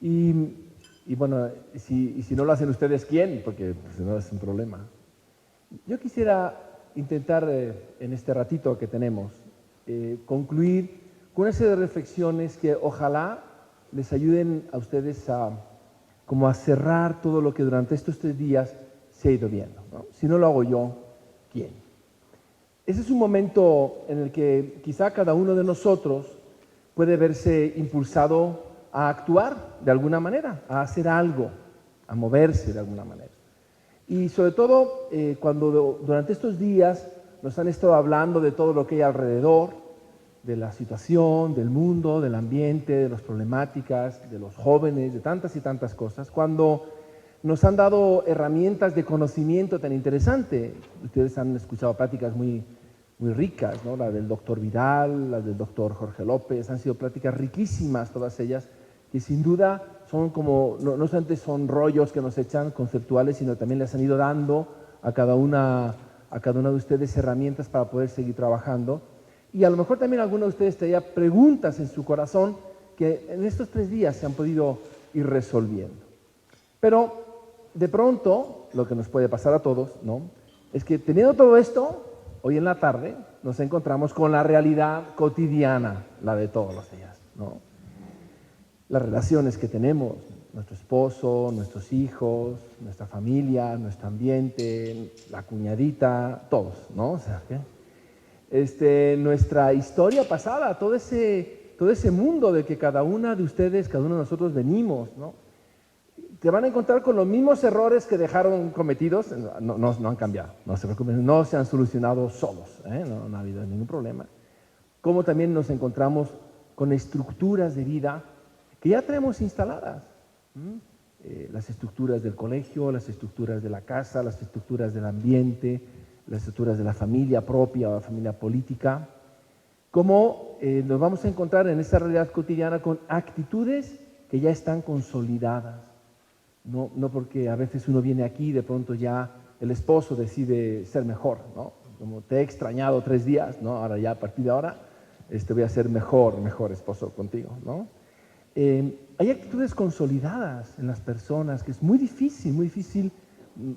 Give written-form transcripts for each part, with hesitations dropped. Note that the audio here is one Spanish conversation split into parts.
Y, y bueno, si no lo hacen ustedes, ¿quién? Porque pues, no es un problema. Yo quisiera intentar en este ratito que tenemos concluir con una serie de reflexiones que ojalá les ayuden a ustedes como a cerrar todo lo que durante estos 3 días se ha ido viendo, ¿no? Si no lo hago yo, ¿quién? Ese es un momento en el que quizá cada uno de nosotros puede verse impulsado a actuar de alguna manera, a hacer algo, a moverse de alguna manera. Y sobre todo cuando durante estos días nos han estado hablando de todo lo que hay alrededor, de la situación, del mundo, del ambiente, de las problemáticas, de los jóvenes, de tantas y tantas cosas, cuando nos han dado herramientas de conocimiento tan interesante. Ustedes han escuchado pláticas muy ricas, ¿no? La del doctor Vidal, la del doctor Jorge López, han sido pláticas riquísimas todas ellas, que sin duda son como, no solamente son rollos que nos echan conceptuales, sino también les han ido dando a cada una de ustedes herramientas para poder seguir trabajando. Y a lo mejor también alguno de ustedes tenía preguntas en su corazón que en estos 3 días se han podido ir resolviendo. Pero de pronto, lo que nos puede pasar a todos, ¿no?, es que teniendo todo esto, hoy en la tarde nos encontramos con la realidad cotidiana, la de todos los días, ¿no? Las relaciones que tenemos, nuestro esposo, nuestros hijos, nuestra familia, nuestro ambiente, la cuñadita, todos, ¿no? O sea, nuestra historia pasada, todo ese mundo de que cada una de ustedes, cada uno de nosotros venimos, ¿no? Te van a encontrar con los mismos errores que dejaron cometidos, no han cambiado, no se preocupen, no se han solucionado solos, no ha habido ningún problema. Como también nos encontramos con estructuras de vida que ya tenemos instaladas. Las estructuras del colegio, las estructuras de la casa, las estructuras del ambiente, las estructuras de la familia propia o la familia política. Cómo nos vamos a encontrar en esta realidad cotidiana con actitudes que ya están consolidadas. No porque a veces uno viene aquí y de pronto ya el esposo decide ser mejor, ¿no? Como te he extrañado 3 días, ¿no? Ahora ya a partir de ahora voy a ser mejor esposo contigo, ¿no? Hay actitudes consolidadas en las personas que es muy difícil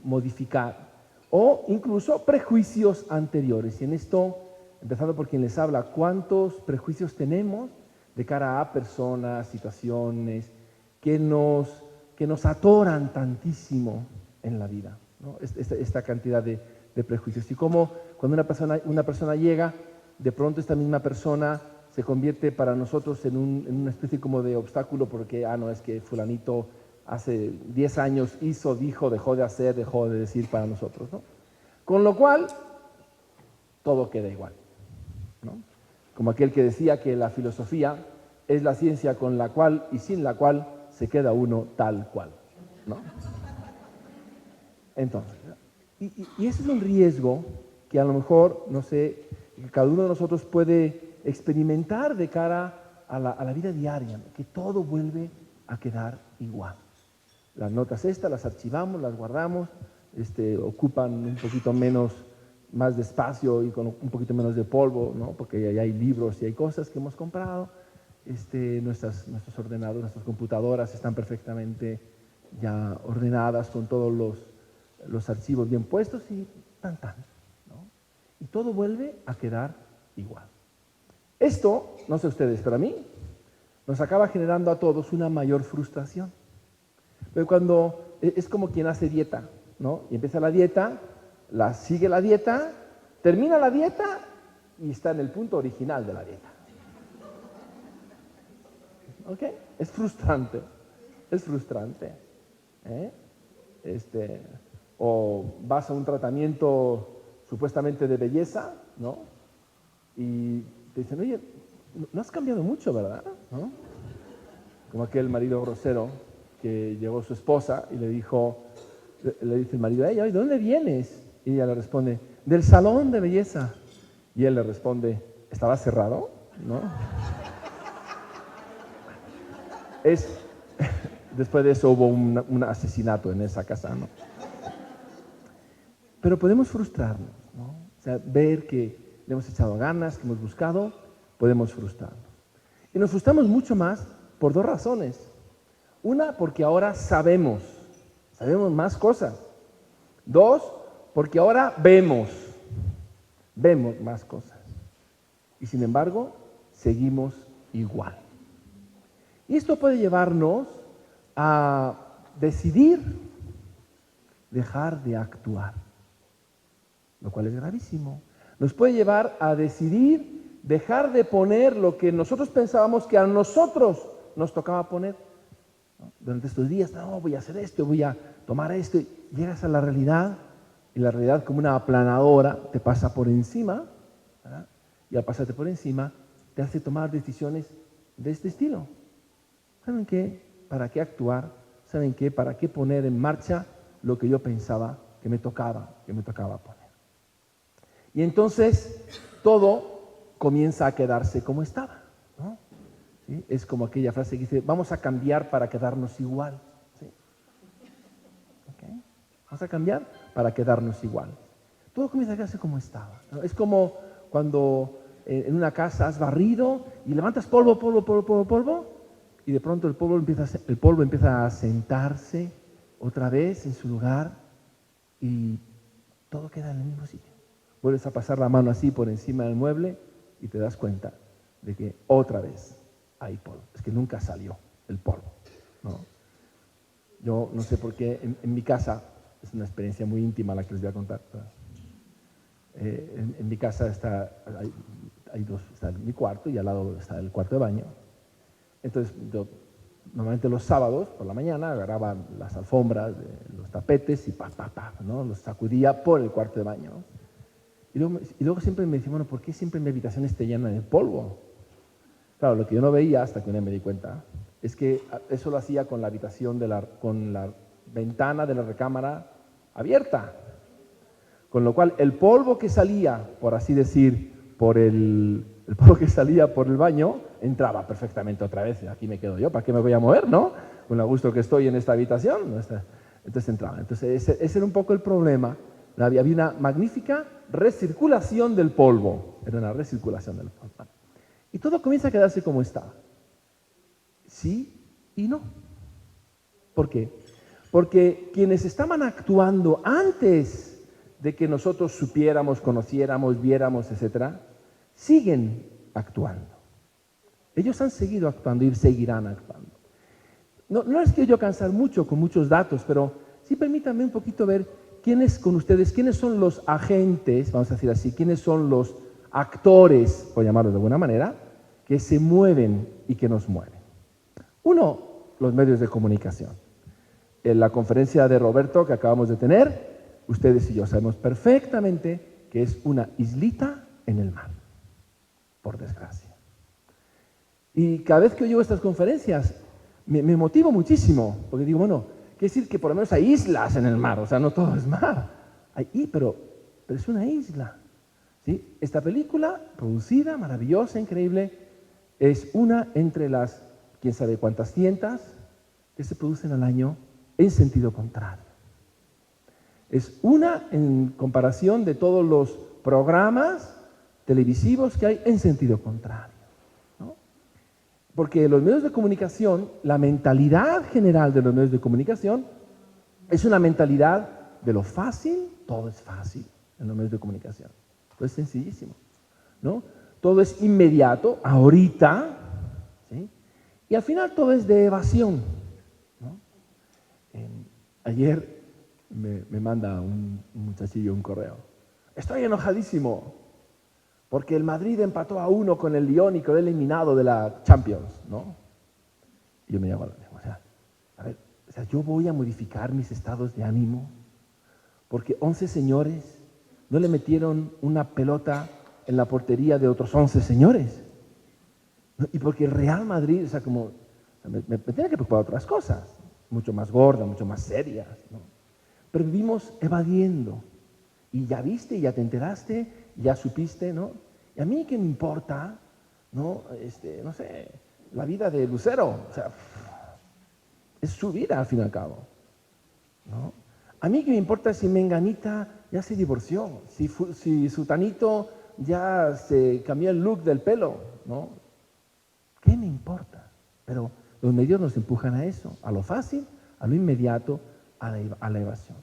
modificar, o incluso prejuicios anteriores. Y en esto, empezando por quien les habla, ¿cuántos prejuicios tenemos de cara a personas, situaciones que nos atoran tantísimo en la vida, ¿no? Esta cantidad de prejuicios. Y cómo cuando una persona llega, de pronto esta misma persona se convierte para nosotros en una especie como de obstáculo porque, no, es que fulanito hace 10 años hizo, dijo, dejó de hacer, dejó de decir para nosotros, ¿no? Con lo cual, todo queda igual, ¿no? Como aquel que decía que la filosofía es la ciencia con la cual y sin la cual se queda uno tal cual, ¿no? Entonces, y ese es un riesgo que a lo mejor, no sé, cada uno de nosotros puede experimentar de cara a la vida diaria, ¿no? Que todo vuelve a quedar igual. Las notas las archivamos, las guardamos, ocupan un poquito más de espacio y con un poquito menos de polvo, ¿no? Porque ya hay libros y hay cosas que hemos comprado. Nuestros ordenadores, nuestras computadoras están perfectamente ya ordenadas con todos los archivos bien puestos y ¿no? Y todo vuelve a quedar igual. Esto, no sé ustedes, pero a mí nos acaba generando a todos una mayor frustración. Pero cuando es como quien hace dieta, ¿no? Y empieza la dieta, sigue la dieta, termina la dieta y está en el punto original de la dieta. ¿Ok? Es frustrante. O vas a un tratamiento supuestamente de belleza, ¿no? Y te dicen, oye, no has cambiado mucho, ¿verdad? ¿No? Como aquel marido grosero que llegó su esposa y le dice el marido a ella, ¿de dónde vienes? Y ella le responde, del salón de belleza. Y él le responde, ¿estaba cerrado? ¿No? Después de eso hubo un asesinato en esa casa, ¿no? Pero podemos frustrarnos, ¿no? O sea, ver que le hemos echado ganas, que hemos buscado, podemos frustrarnos. Y nos frustramos mucho más por 2 razones. Una, porque ahora sabemos más cosas. Dos, porque ahora vemos más cosas. Y sin embargo, seguimos igual. Y esto puede llevarnos a decidir dejar de actuar, lo cual es gravísimo. Nos puede llevar a decidir dejar de poner lo que nosotros pensábamos que a nosotros nos tocaba poner. ¿No? Durante estos días, no, voy a hacer esto, voy a tomar esto. Y llegas a la realidad, y la realidad, como una aplanadora, te pasa por encima, ¿verdad? Y al pasarte por encima, te hace tomar decisiones de este estilo. ¿Saben qué? ¿Para qué actuar? ¿Saben qué? ¿Para qué poner en marcha lo que yo pensaba que me tocaba poner? Y entonces todo comienza a quedarse como estaba, ¿no? ¿Sí? Es como aquella frase que dice, vamos a cambiar para quedarnos igual. ¿Sí? ¿Okay? Vamos a cambiar para quedarnos igual. Todo comienza a quedarse como estaba, ¿no? Es como cuando en una casa has barrido y levantas polvo, y de pronto el polvo empieza a sentarse otra vez en su lugar y todo queda en el mismo sitio. Vuelves a pasar la mano así por encima del mueble y te das cuenta de que otra vez hay polvo. Es que nunca salió el polvo, ¿no? Yo no sé por qué en mi casa, es una experiencia muy íntima la que les voy a contar. En mi casa hay dos, está mi cuarto y al lado está el cuarto de baño. Entonces yo normalmente los sábados por la mañana agarraba las alfombras, los tapetes y ¿no? Los sacudía por el cuarto de baño. Y luego siempre me decía, bueno, ¿por qué siempre mi habitación está llena de polvo? Claro, lo que yo no veía hasta que un día me di cuenta es que eso lo hacía con la habitación, con la ventana de la recámara abierta. Con lo cual, el polvo que salía, por así decir, el polvo que salía por el baño, entraba perfectamente otra vez. Aquí me quedo yo, ¿para qué me voy a mover, no? Con lo a gusto que estoy en esta habitación. Entonces entraba. Entonces ese era un poco el problema. Había una magnífica recirculación del polvo. Era una recirculación del polvo. Y todo comienza a quedarse como estaba. Sí y no. ¿Por qué? Porque quienes estaban actuando antes de que nosotros supiéramos, conociéramos, viéramos, etcétera, siguen actuando. Ellos han seguido actuando y seguirán actuando. No les quiero yo cansar mucho con muchos datos, pero sí permítanme un poquito ver quiénes son los agentes, vamos a decir así, quiénes son los actores, por llamarlo de alguna manera, que se mueven y que nos mueven. Uno, los medios de comunicación. En la conferencia de Roberto que acabamos de tener, ustedes y yo sabemos perfectamente que es una islita en el mar, por desgracia. Y cada vez que oigo estas conferencias, me motivo muchísimo, porque digo, bueno, quiere decir que por lo menos hay islas en el mar, o sea, no todo es mar. Pero es una isla. ¿Sí? Esta película, producida, maravillosa, increíble, es una entre las, quién sabe cuántas cientos, que se producen al año en sentido contrario. Es una en comparación de todos los programas televisivos que hay en sentido contrario, ¿no? Porque los medios de comunicación, la mentalidad general de los medios de comunicación es una mentalidad de lo fácil, todo es fácil en los medios de comunicación. Todo es sencillísimo, ¿no? Todo es inmediato, ahorita, ¿sí? Y al final todo es de evasión, ¿no? Ayer me manda un muchachillo un correo. Estoy enojadísimo porque el Madrid empató a 1 con el Lyon y quedó eliminado de la Champions, ¿no? Y yo me llamo, o sea, yo voy a modificar mis estados de ánimo porque 11 señores no le metieron una pelota en la portería de otros 11 señores. ¿No? Y porque el Real Madrid, o sea, me tenía que preocupar otras cosas, mucho más gordas, mucho más serias, ¿no? Pero vivimos evadiendo. Y ya viste, ya te enteraste, ya supiste, ¿no? Y a mí qué me importa, ¿no? No sé, la vida de Lucero, o sea, es su vida al fin y al cabo, ¿no? A mí qué me importa si Menganita ya se divorció, si Sutanito ya se cambió el look del pelo, ¿no? ¿Qué me importa? Pero Los medios nos empujan a eso, a lo fácil, a lo inmediato, a la evasión.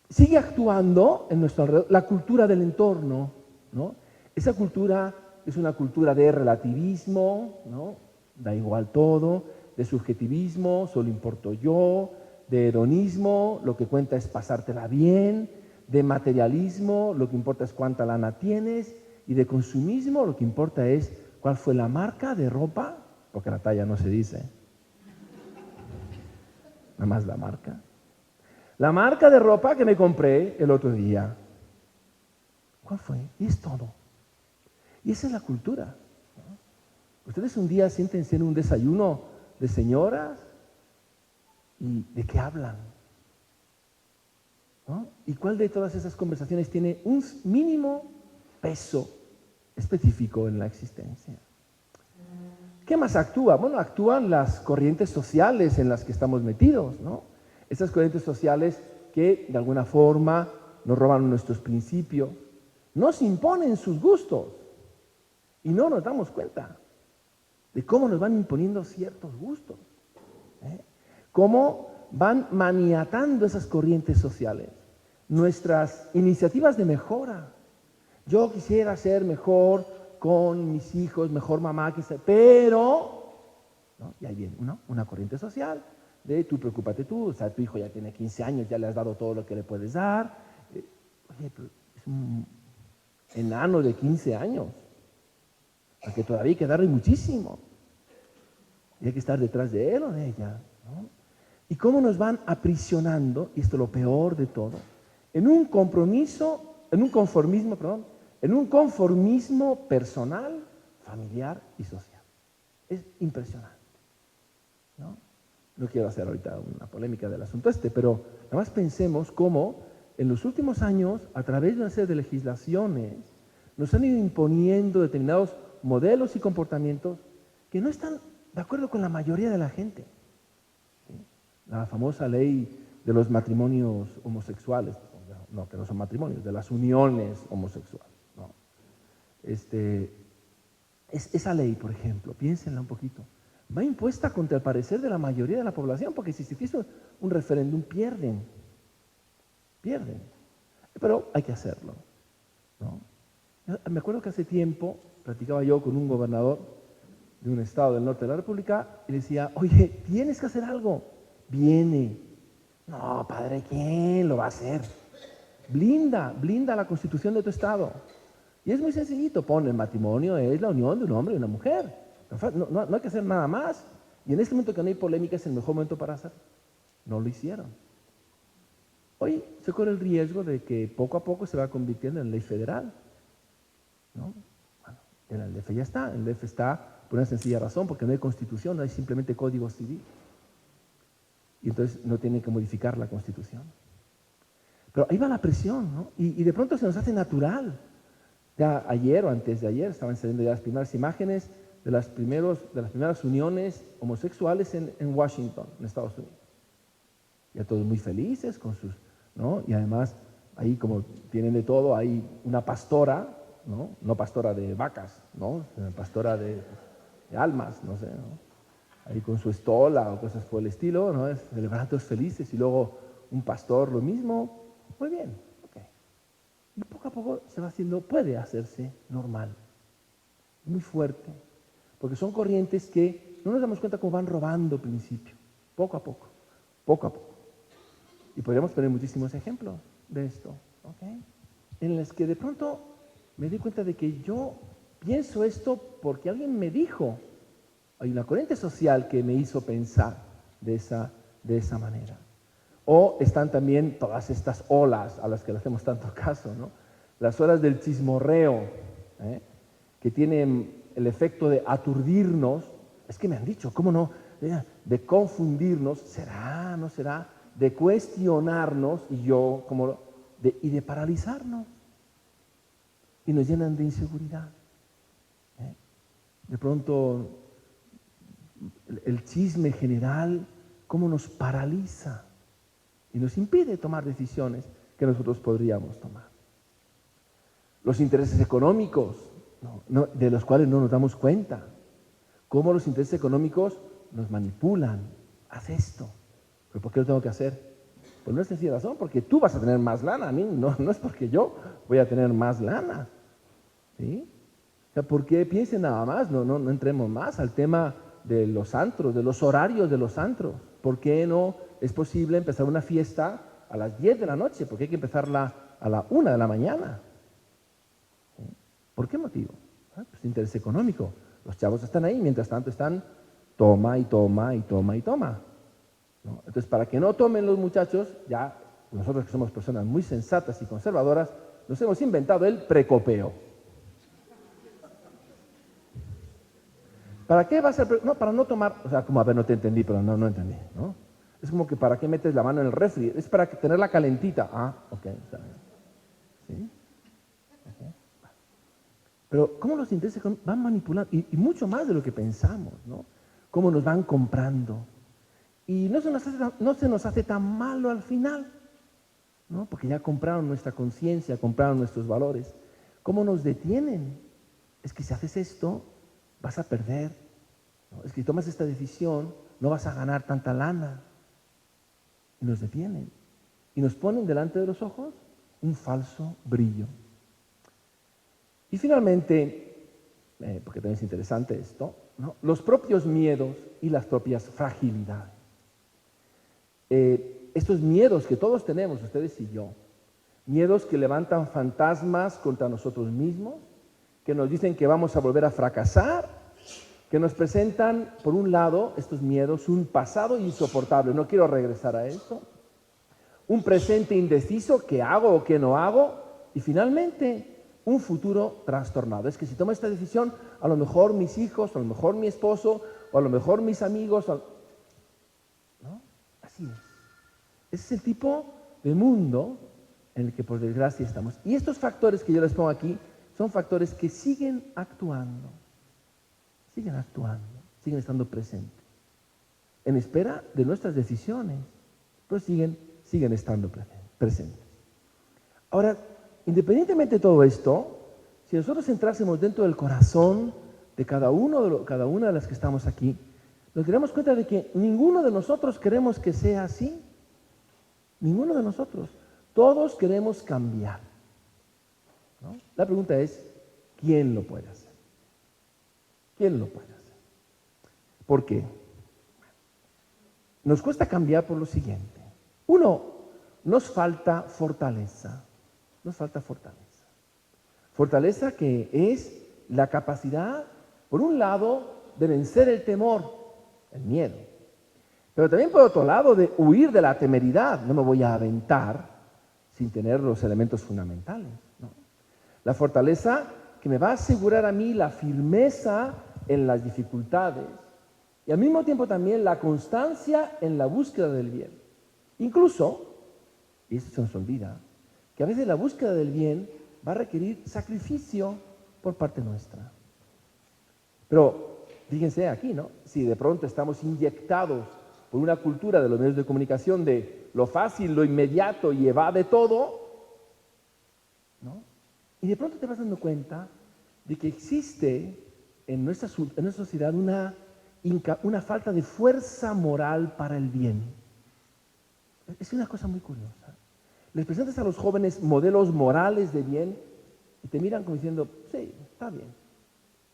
Sigue actuando en nuestro alrededor la cultura del entorno, ¿no? Esa cultura es una cultura de relativismo, ¿no? Da igual todo, de subjetivismo, solo importo yo, de hedonismo, lo que cuenta es pasártela bien, de materialismo, lo que importa es cuánta lana tienes, y de consumismo, lo que importa es cuál fue la marca de ropa, porque la talla no se dice, nada más la marca. La marca de ropa que me compré el otro día. ¿Cuál fue? Y es todo. Y esa es la cultura, ¿no? Ustedes un día siéntense en un desayuno de señoras y ¿de qué hablan? ¿No? ¿Y cuál de todas esas conversaciones tiene un mínimo peso específico en la existencia? ¿Qué más actúa? Bueno, actúan las corrientes sociales en las que estamos metidos, ¿no? Esas corrientes sociales que de alguna forma nos roban nuestros principios, nos imponen sus gustos y no nos damos cuenta de cómo nos van imponiendo ciertos gustos, ¿eh? Cómo van maniatando esas corrientes sociales nuestras iniciativas de mejora. Yo quisiera ser mejor con mis hijos, mejor mamá, pero, ¿no? Y ahí viene una corriente social de tú preocúpate tú, o sea, tu hijo ya tiene 15 años, ya le has dado todo lo que le puedes dar. Oye, pero es un enano de 15 años, porque todavía hay que darle muchísimo. Y hay que estar detrás de él o de ella, ¿no? Y cómo nos van aprisionando, y esto es lo peor de todo, en un conformismo personal, familiar y social. Es impresionante, ¿no? No quiero hacer ahorita una polémica del asunto pero nada más pensemos cómo en los últimos años, a través de una serie de legislaciones, nos han ido imponiendo determinados modelos y comportamientos que no están de acuerdo con la mayoría de la gente. ¿Sí? La famosa ley de los matrimonios homosexuales, no, que no son matrimonios, de las uniones homosexuales, ¿no? Esa ley, por ejemplo, piénsenla un poquito, va impuesta contra el parecer de la mayoría de la población, porque si se hizo un referéndum, pierden. Pero hay que hacerlo, ¿no? Me acuerdo que hace tiempo platicaba yo con un gobernador de un estado del norte de la República y le decía, oye, tienes que hacer algo. Viene. No, padre, ¿quién lo va a hacer? Blinda la constitución de tu estado. Y es muy sencillito, pon el matrimonio, es la unión de un hombre y una mujer. No hay que hacer nada más. Y en este momento que no hay polémica es el mejor momento para hacerlo. No lo hicieron. Hoy se corre el riesgo de que poco a poco se va convirtiendo en ley federal, ¿no? Bueno, en el DF ya está, en el DF está por una sencilla razón, porque no hay constitución, no hay simplemente código civil. Y entonces no tienen que modificar la constitución. Pero ahí va la presión, ¿no? Y de pronto se nos hace natural. Ya ayer o antes de ayer estaban saliendo ya las primeras imágenes de las primeras uniones homosexuales en Washington, en Estados Unidos. Ya todos muy felices con sus, ¿no? Y además ahí como tienen de todo, hay una pastora, ¿no? No pastora de vacas, ¿no? Pastora de almas, no sé, ¿no? Ahí con su estola o cosas por el estilo, ¿no? Celebrando todos felices y luego un pastor lo mismo. Muy bien, ok. Y poco a poco se va haciendo, puede hacerse normal, muy fuerte, porque son corrientes que no nos damos cuenta cómo van robando principio, poco a poco. Y podríamos poner muchísimos ejemplos de esto, ¿ok? En los que de pronto me di cuenta de que yo pienso esto porque alguien me dijo. Hay una corriente social que me hizo pensar de esa manera. O están también todas estas olas a las que le hacemos tanto caso, ¿no? Las olas del chismorreo, que tienen el efecto de aturdirnos. Es que me han dicho, ¿cómo no? De confundirnos, ¿será? ¿No será? De cuestionarnos y de paralizarnos. Y nos llenan de inseguridad. De pronto, el chisme general, cómo nos paraliza y nos impide tomar decisiones que nosotros podríamos tomar. Los intereses económicos, de los cuales no nos damos cuenta, cómo los intereses económicos nos manipulan. Haz esto. ¿Pero por qué lo tengo que hacer? Pues no es sencilla razón, porque tú vas a tener más lana. A mí no es porque yo voy a tener más lana. ¿Sí? O sea, ¿por qué piensen nada más? No entremos más al tema de los antros, de los horarios de los antros. ¿Por qué no es posible empezar una fiesta a las 10 de la noche? ¿Por qué hay que empezarla a la 1 de la mañana? ¿Sí? ¿Por qué motivo? Pues interés económico. Los chavos están ahí, mientras tanto están toma y toma y toma y toma. ¿No? Entonces, para que no tomen los muchachos, ya nosotros que somos personas muy sensatas y conservadoras, nos hemos inventado el precopeo. ¿Para qué va a ser? No, para no tomar, o sea, como, a ver, no te entendí, pero no entendí, ¿no? Es como que ¿para qué metes la mano en el refri? Es para tenerla calentita. Ah, ok, está bien. ¿Sí? Okay. Pero cómo los intereses van manipulando, y mucho más de lo que pensamos, ¿no? Cómo nos van comprando. Y no se nos hace tan malo al final, ¿no? Porque ya compraron nuestra conciencia, compraron nuestros valores. ¿Cómo nos detienen? Es que si haces esto, vas a perder, ¿no? Es que si tomas esta decisión, no vas a ganar tanta lana. Y nos detienen. Y nos ponen delante de los ojos un falso brillo. Y finalmente, porque también es interesante esto, ¿no? Los propios miedos y las propias fragilidades. Estos miedos que todos tenemos, ustedes y yo, miedos que levantan fantasmas contra nosotros mismos, que nos dicen que vamos a volver a fracasar, que nos presentan, por un lado, estos miedos, un pasado insoportable, no quiero regresar a eso, un presente indeciso, ¿qué hago o qué no hago? Y finalmente, un futuro trastornado. Es que si tomo esta decisión, a lo mejor mis hijos, a lo mejor mi esposo, o a lo mejor mis amigos, ¿no? Así es. Ese es el tipo de mundo en el que por desgracia estamos. Y estos factores que yo les pongo aquí son factores que siguen actuando, siguen estando presentes, en espera de nuestras decisiones, pero siguen estando presentes. Ahora, independientemente de todo esto, si nosotros entrásemos dentro del corazón de cada una de las que estamos aquí, nos daremos cuenta de que ninguno de nosotros queremos que sea así. Ninguno de nosotros. Todos queremos cambiar, ¿no? La pregunta es, ¿quién lo puede hacer? ¿Quién lo puede hacer? ¿Por qué? Nos cuesta cambiar por lo siguiente. Uno, nos falta fortaleza. Nos falta fortaleza. Fortaleza que es la capacidad, por un lado, de vencer el temor, el miedo. Pero también por otro lado, de huir de la temeridad. No me voy a aventar sin tener los elementos fundamentales, ¿no? La fortaleza que me va a asegurar a mí la firmeza en las dificultades y al mismo tiempo también la constancia en la búsqueda del bien. Incluso, y eso se nos olvida, que a veces la búsqueda del bien va a requerir sacrificio por parte nuestra. Pero fíjense aquí, ¿no? Si de pronto estamos inyectados por una cultura de los medios de comunicación de lo fácil, lo inmediato y evade todo, ¿no? Y de pronto te vas dando cuenta de que existe en nuestra sociedad una falta de fuerza moral para el bien. Es una cosa muy curiosa. Les presentas a los jóvenes modelos morales de bien y te miran como diciendo, sí, está bien,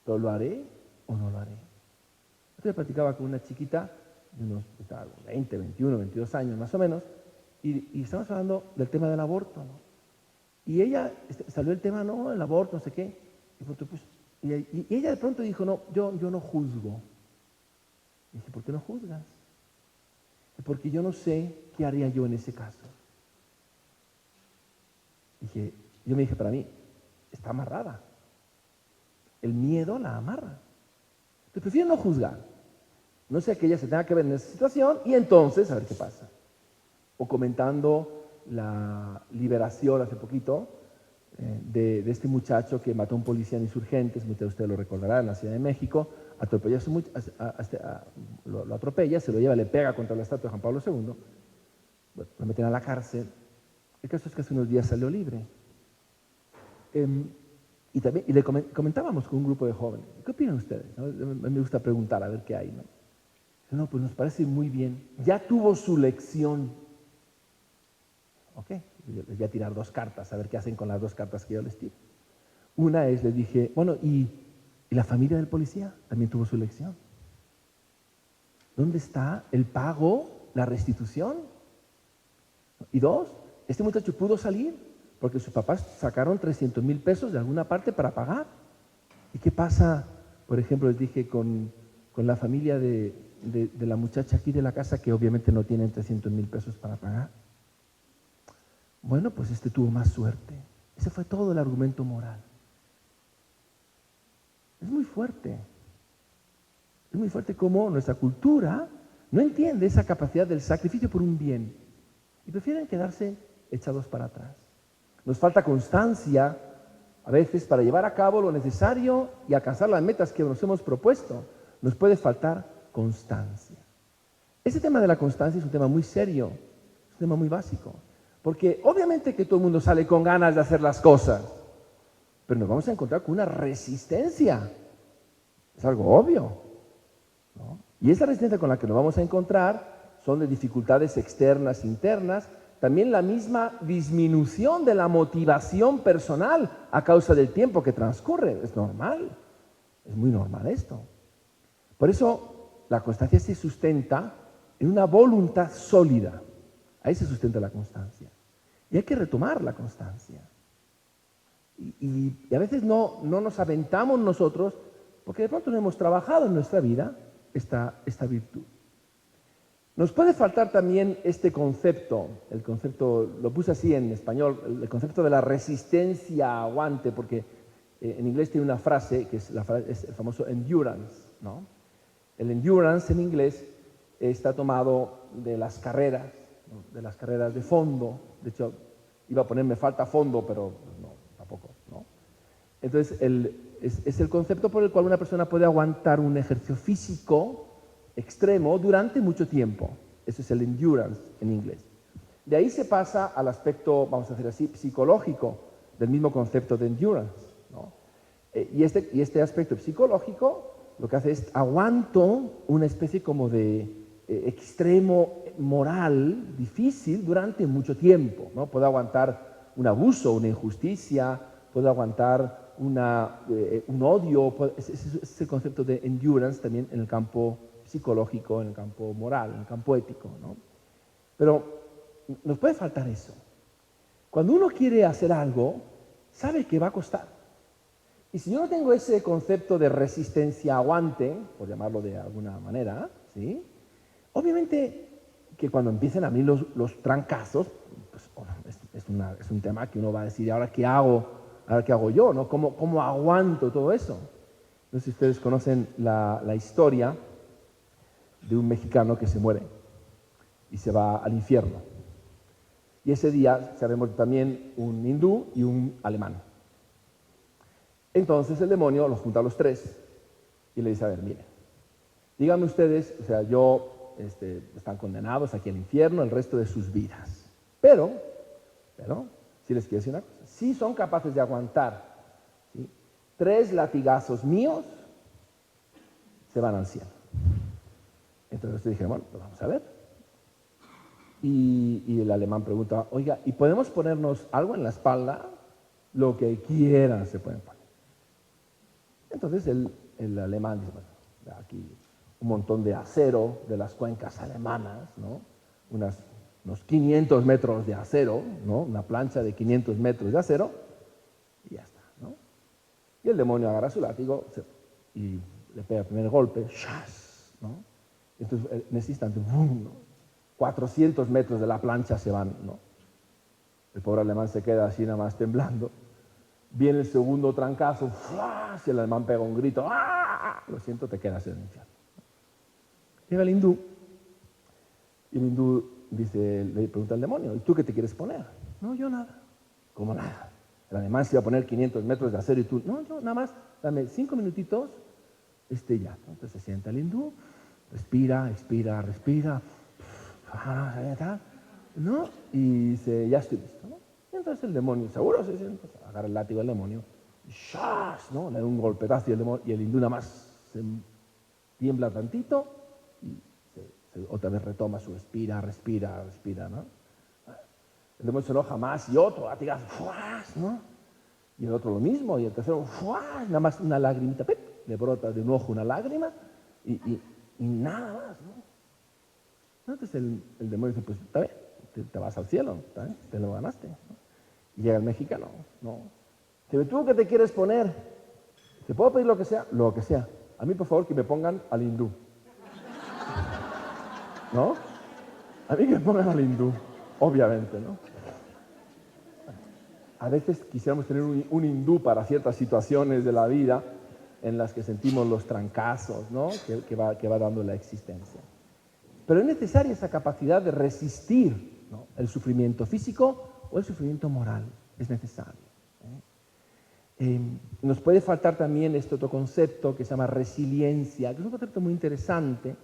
pero ¿lo haré o no lo haré? Yo platicaba con una chiquita de unos 20, 21, 22 años más o menos, y estamos hablando del tema del aborto, ¿no? Y ella, salió el tema, no, el aborto, no sé qué, y ella de pronto dijo, no, yo no juzgo. Y dije, ¿por qué no juzgas? Porque yo no sé qué haría yo en ese caso. Yo me dije, para mí, está amarrada. El miedo la amarra. Entonces prefiero no juzgar. No sea que ella se tenga que ver en esa situación y entonces a ver qué pasa. O comentando la liberación hace poquito de este muchacho que mató a un policía en Insurgentes, muchos de ustedes lo recordarán, en la Ciudad de México, lo atropella, se lo lleva, le pega contra la estatua de Juan Pablo II, bueno, lo meten a la cárcel. El caso es que hace unos días salió libre. Y le comentábamos con un grupo de jóvenes, ¿qué opinan ustedes? ¿No? Me gusta preguntar a ver qué hay, ¿no? No, pues nos parece muy bien. Ya tuvo su lección. Ok, les voy a tirar 2 cartas, a ver qué hacen con las 2 cartas que yo les tiro. Una es, les dije, bueno, ¿y la familia del policía? También tuvo su lección. ¿Dónde está el pago, la restitución? Y 2, este muchacho pudo salir porque sus papás sacaron 300,000 pesos de alguna parte para pagar. ¿Y qué pasa, por ejemplo, les dije, con la familia de la muchacha aquí de la casa que obviamente no tienen 300,000 pesos para pagar? Bueno, pues este tuvo más suerte. Ese fue todo el argumento moral. Es muy fuerte. Es muy fuerte cómo nuestra cultura no entiende esa capacidad del sacrificio por un bien y prefieren quedarse echados para atrás. Nos falta constancia a veces para llevar a cabo lo necesario y alcanzar las metas que nos hemos propuesto. Nos puede faltar constancia. Ese tema de la constancia es un tema muy serio, es un tema muy básico, porque obviamente que todo el mundo sale con ganas de hacer las cosas, pero nos vamos a encontrar con una resistencia. Es algo obvio, ¿no? Y esa resistencia con la que nos vamos a encontrar son de dificultades externas, internas, también la misma disminución de la motivación personal a causa del tiempo que transcurre. Es normal, es muy normal esto. Por eso la constancia se sustenta en una voluntad sólida. Ahí se sustenta la constancia. Y hay que retomar la constancia. Y a veces no nos aventamos nosotros porque de pronto no hemos trabajado en nuestra vida esta virtud. Nos puede faltar también este concepto, el concepto, lo puse así en español, el concepto de la resistencia a aguante, porque en inglés tiene una frase que es el famoso endurance, ¿no? El endurance en inglés está tomado de las carreras, ¿no? De las carreras de fondo. De hecho, iba a ponerme falta fondo, pero no, tampoco, ¿no? Entonces, es el concepto por el cual una persona puede aguantar un ejercicio físico extremo durante mucho tiempo. Eso es el endurance en inglés. De ahí se pasa al aspecto, vamos a decir así, psicológico del mismo concepto de endurance, ¿no? Y este aspecto psicológico lo que hace es aguanto una especie como de extremo moral difícil durante mucho tiempo, ¿no? Puedo aguantar un abuso, una injusticia, puedo aguantar un odio. Ese es el concepto de endurance también en el campo psicológico, en el campo moral, en el campo ético, ¿no? Pero nos puede faltar eso. Cuando uno quiere hacer algo, sabe que va a costar. Y si yo no tengo ese concepto de resistencia aguante, por llamarlo de alguna manera, ¿sí? Obviamente que cuando empiecen a mí los trancazos, pues, es un tema que uno va a decir, ¿ahora qué hago? ¿Ahora qué hago yo? ¿No? ¿Cómo aguanto todo eso? No sé si ustedes conocen la historia de un mexicano que se muere y se va al infierno. Y ese día sabemos también un hindú y un alemán. Entonces el demonio los junta a los 3 y le dice, a ver, miren, díganme ustedes, o sea, están condenados aquí al infierno el resto de sus vidas. Pero, si les quiero decir una cosa, si son capaces de aguantar, ¿sí?, 3 latigazos míos, se van al cielo. Entonces dije, bueno, pues vamos a ver. Y el alemán pregunta, oiga, ¿y podemos ponernos algo en la espalda? Lo que quieran se pueden poner. Entonces el alemán dice, bueno, aquí un montón de acero de las cuencas alemanas, ¿no? Unos 500 metros de acero, ¿no? Una plancha de 500 metros de acero, y ya está, ¿no? Y el demonio agarra su látigo y le pega el primer golpe, ¡shas!, ¿no? Entonces, en ese instante, ¡bum!, ¿no? 400 metros de la plancha se van, ¿no? El pobre alemán se queda así nada más temblando. Viene el segundo trancazo, ¡flash!, y el alemán pega un grito, ¡ah! Lo siento, te quedas en el infierno. Llega el hindú, y el hindú le pregunta al demonio, ¿y tú qué te quieres poner? No, yo nada. ¿Cómo nada? El alemán se iba a poner 500 metros de acero y tú, no, yo nada más, dame 5 minutitos, ya. Entonces se sienta el hindú, respira, expira, respira, ¿no? Y dice, ya estoy listo, ¿no? Y entonces el demonio, seguro, se sienta, agarra el látigo del demonio, ¡shas!, ¿no? Le da un golpetazo y el hindú nada más se tiembla tantito y otra vez retoma su respira, ¿no? El demonio se enoja más y otro, latigazo, ¡fuas!, ¿no? Y el otro lo mismo, y el tercero, ¡fuas!, nada más una lagrimita, ¡pip!, le brota de un ojo una lágrima y nada más, ¿no? Entonces el demonio dice, pues está bien, te vas al cielo, ¿está bien? Te lo ganaste, ¿no? Y llega el mexicano, no. Dice, ¿tú qué te quieres poner? ¿Te puedo pedir lo que sea? Lo que sea. A mí, por favor, que me pongan al hindú. ¿No? A mí que me pongan al hindú, obviamente, ¿no? A veces quisiéramos tener un hindú para ciertas situaciones de la vida en las que sentimos los trancazos, ¿no? que va dando la existencia. Pero es necesaria esa capacidad de resistir, ¿no?, el sufrimiento físico o el sufrimiento moral. Es necesario. Nos puede faltar también este otro concepto que se llama resiliencia, que es un concepto muy interesante,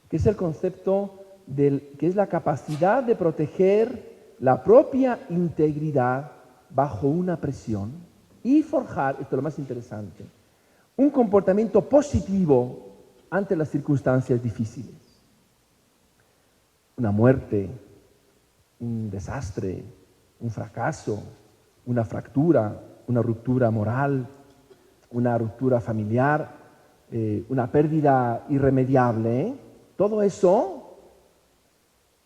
que es el concepto que es la capacidad de proteger la propia integridad bajo una presión y forjar, esto es lo más interesante, un comportamiento positivo ante las circunstancias difíciles. Una muerte, un desastre, un fracaso, una fractura, una ruptura moral, una ruptura familiar, una pérdida irremediable, todo eso,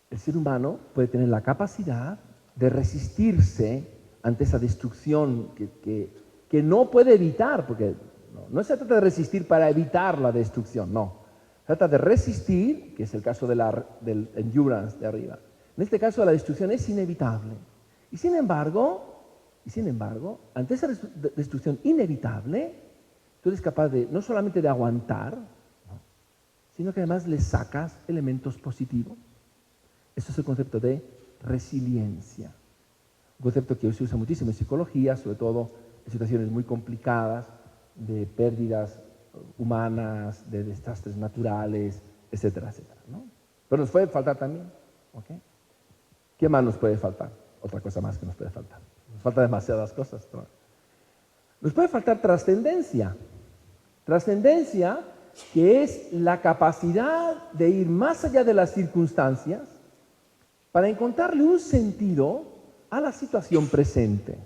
el ser humano puede tener la capacidad de resistirse ante esa destrucción que no puede evitar, porque no se trata de resistir para evitar la destrucción, no. Se trata de resistir, que es el caso del endurance de arriba. En este caso la destrucción es inevitable. Y sin embargo, ante esa destrucción inevitable, tú eres capaz de no solamente de aguantar, ¿no?, sino que además le sacas elementos positivos. Eso es el concepto de resiliencia. Un concepto que hoy se usa muchísimo en psicología, sobre todo en situaciones muy complicadas, de pérdidas humanas, de desastres naturales, etcétera, etcétera, ¿no? Pero nos puede faltar también, ¿ok? ¿Qué más nos puede faltar? Otra cosa más que nos puede faltar. Nos faltan demasiadas cosas, ¿no? Nos puede faltar trascendencia. Trascendencia, que es la capacidad de ir más allá de las circunstancias para encontrarle un sentido a la situación presente.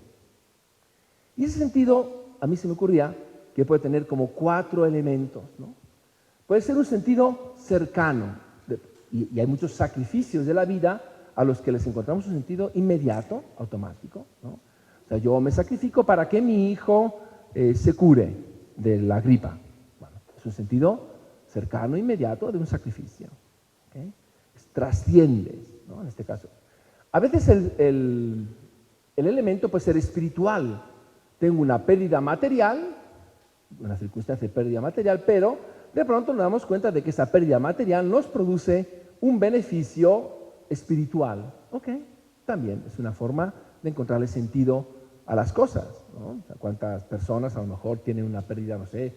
Y ese sentido, a mí se me ocurría que puede tener como 4 elementos, ¿no? Puede ser un sentido cercano, y hay muchos sacrificios de la vida a los que les encontramos un sentido inmediato, automático, ¿no? O sea, yo me sacrifico para que mi hijo se cure de la gripa. Bueno, es un sentido cercano, inmediato de un sacrificio, ¿okay? Trasciendes, ¿no?, en este caso. A veces el elemento puede ser espiritual. Tengo una pérdida material, una circunstancia de pérdida material, pero de pronto nos damos cuenta de que esa pérdida material nos produce un beneficio espiritual. Ok, también es una forma de encontrarle sentido a las cosas, ¿no? O sea, ¿cuántas personas a lo mejor tienen una pérdida, no sé,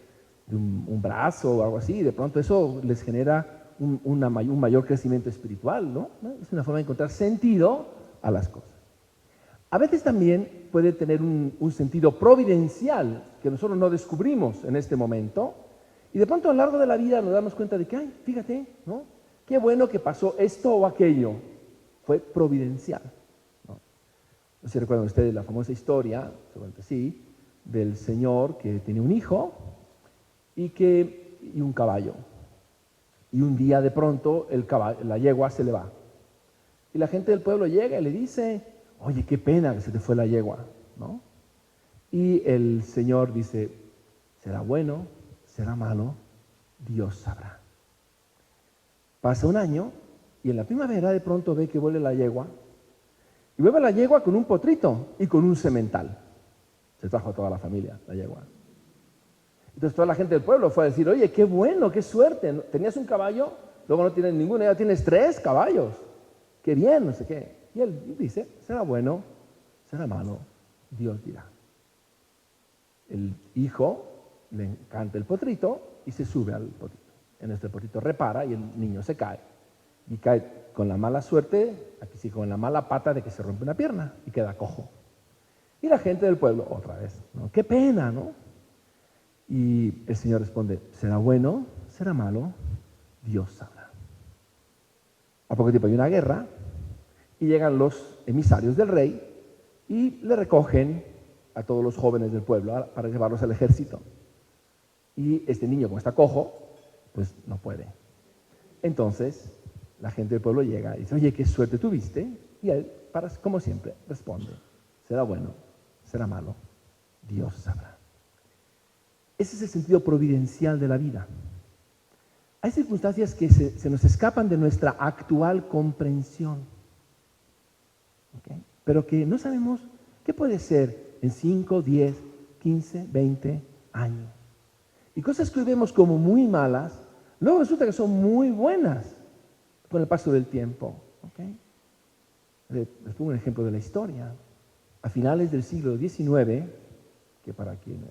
de un brazo o algo así, y de pronto eso les genera un mayor crecimiento espiritual, ¿no? Es una forma de encontrar sentido a las cosas. A veces también puede tener un sentido providencial que nosotros no descubrimos en este momento, y de pronto a lo largo de la vida nos damos cuenta de que, ay, fíjate, ¿no?, qué bueno que pasó esto o aquello. Fue providencial, ¿no? No sé si recuerdan ustedes la famosa historia, seguramente sí, del señor que tenía un hijo y un caballo. Y un día de pronto la yegua se le va. Y la gente del pueblo llega y le dice, oye, qué pena que se te fue la yegua, ¿no? Y el señor dice, será bueno, será malo, Dios sabrá. Pasa un año y en la primavera de pronto ve que vuelve la yegua. Y vuelve la yegua con un potrito y con un semental. Se trajo a toda la familia, la yegua. Entonces toda la gente del pueblo fue a decir, oye, qué bueno, qué suerte. Tenías un caballo, luego no tienes ninguno, ya tienes 3 caballos. Qué bien, no sé qué. Y él dice, será bueno, será malo, Dios dirá. El hijo le encanta el potrito y se sube al potrito. En este potrito repara y el niño se cae. Y cae con la mala suerte, aquí sí, con la mala pata de que se rompe una pierna y queda cojo. Y la gente del pueblo, otra vez, ¿no? Qué pena, ¿no? Y el Señor responde, ¿será bueno? ¿Será malo? Dios sabrá. A poco tiempo hay una guerra y llegan los emisarios del rey y le recogen a todos los jóvenes del pueblo para llevarlos al ejército. Y este niño, como está cojo, pues no puede. Entonces, la gente del pueblo llega y dice, oye, qué suerte tuviste. Y él, como siempre, responde, será bueno, será malo, Dios sabrá. Ese es el sentido providencial de la vida. Hay circunstancias que se nos escapan de nuestra actual comprensión, ¿okay? Pero que no sabemos qué puede ser en 5, 10, 15, 20 años. Y cosas que hoy vemos como muy malas, luego resulta que son muy buenas con el paso del tiempo. ¿Okay? Les pongo un ejemplo de la historia. A finales del siglo XIX, que para quien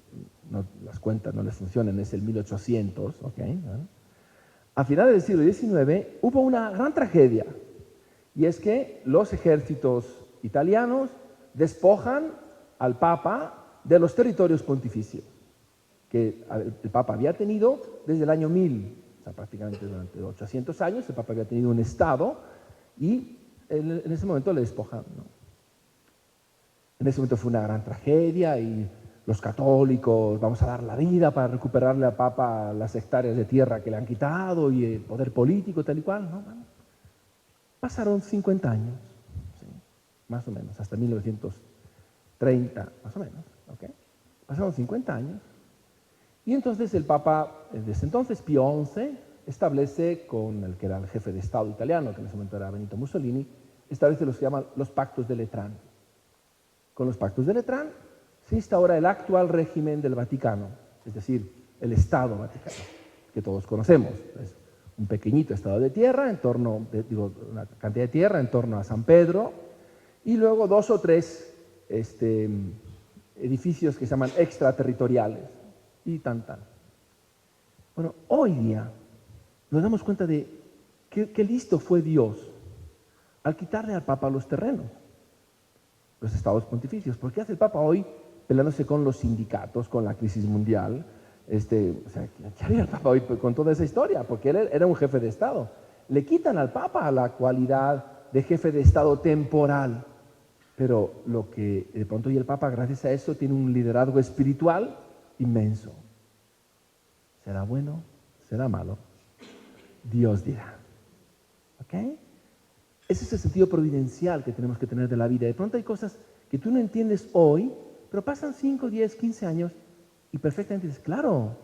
las cuentas no les funcionan, es el 1800, ¿okay? A finales del siglo XIX hubo una gran tragedia, y es que los ejércitos italianos despojan al Papa de los territorios pontificios que el Papa había tenido desde el año 1000, o sea, prácticamente durante 800 años, el Papa había tenido un Estado y en ese momento le despojan, ¿no? En ese momento fue una gran tragedia y los católicos, vamos a dar la vida para recuperarle al Papa las hectáreas de tierra que le han quitado y el poder político, tal y cual, ¿no? Bueno, pasaron 50 años, ¿sí? Más o menos, hasta 1930, más o menos, ¿ok? Pasaron 50 años. Y entonces el Papa, desde entonces, Pío XI, establece con el que era el jefe de Estado italiano, que en ese momento era Benito Mussolini, establece lo que se llaman los pactos de Letrán. Con los pactos de Letrán se instaura el actual régimen del Vaticano, es decir, el Estado Vaticano, que todos conocemos. Es un pequeñito estado de tierra, una cantidad de tierra en torno a San Pedro, y luego 2 o 3 edificios que se llaman extraterritoriales. Y tan. Bueno, hoy día nos damos cuenta de qué listo fue Dios al quitarle al Papa los terrenos, los estados pontificios. ¿Por qué hace el Papa hoy peleándose con los sindicatos, con la crisis mundial? O sea, ¿qué haría el Papa hoy con toda esa historia? Porque él era un jefe de Estado. Le quitan al Papa la cualidad de jefe de Estado temporal. Pero lo que de pronto hoy el Papa, gracias a eso, tiene un liderazgo espiritual inmenso. ¿Será bueno? ¿Será malo? Dios dirá. ¿Ok? Ese es el sentido providencial que tenemos que tener de la vida. De pronto hay cosas que tú no entiendes hoy, pero pasan 5, 10, 15 años y perfectamente dices, claro,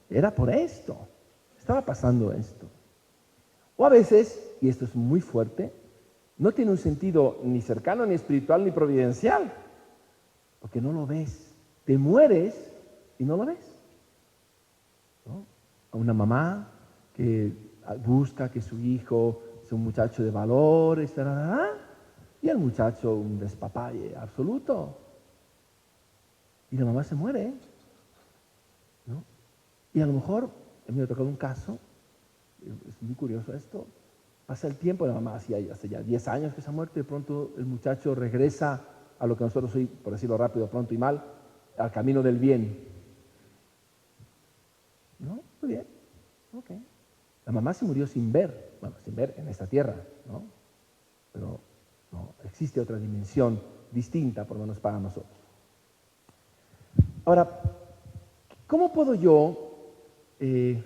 era por esto, estaba pasando esto. O a veces, y esto es muy fuerte, no tiene un sentido ni cercano, ni espiritual, ni providencial, porque no lo ves. Te mueres y no lo ves, ¿no? A una mamá que busca que su hijo sea un muchacho de valores, y el muchacho un despapalle absoluto. Y la mamá se muere, ¿no? Y a lo mejor, a mí me ha tocado un caso, es muy curioso esto, pasa el tiempo, la mamá hace ya 10 años que se ha muerto, y de pronto el muchacho regresa a lo que nosotros hoy, por decirlo rápido, pronto y mal, al camino del bien. ¿No? Muy bien. Ok. La mamá se murió sin ver en esta tierra, ¿no? Pero no, existe otra dimensión distinta, por lo menos para nosotros. Ahora, ¿cómo puedo yo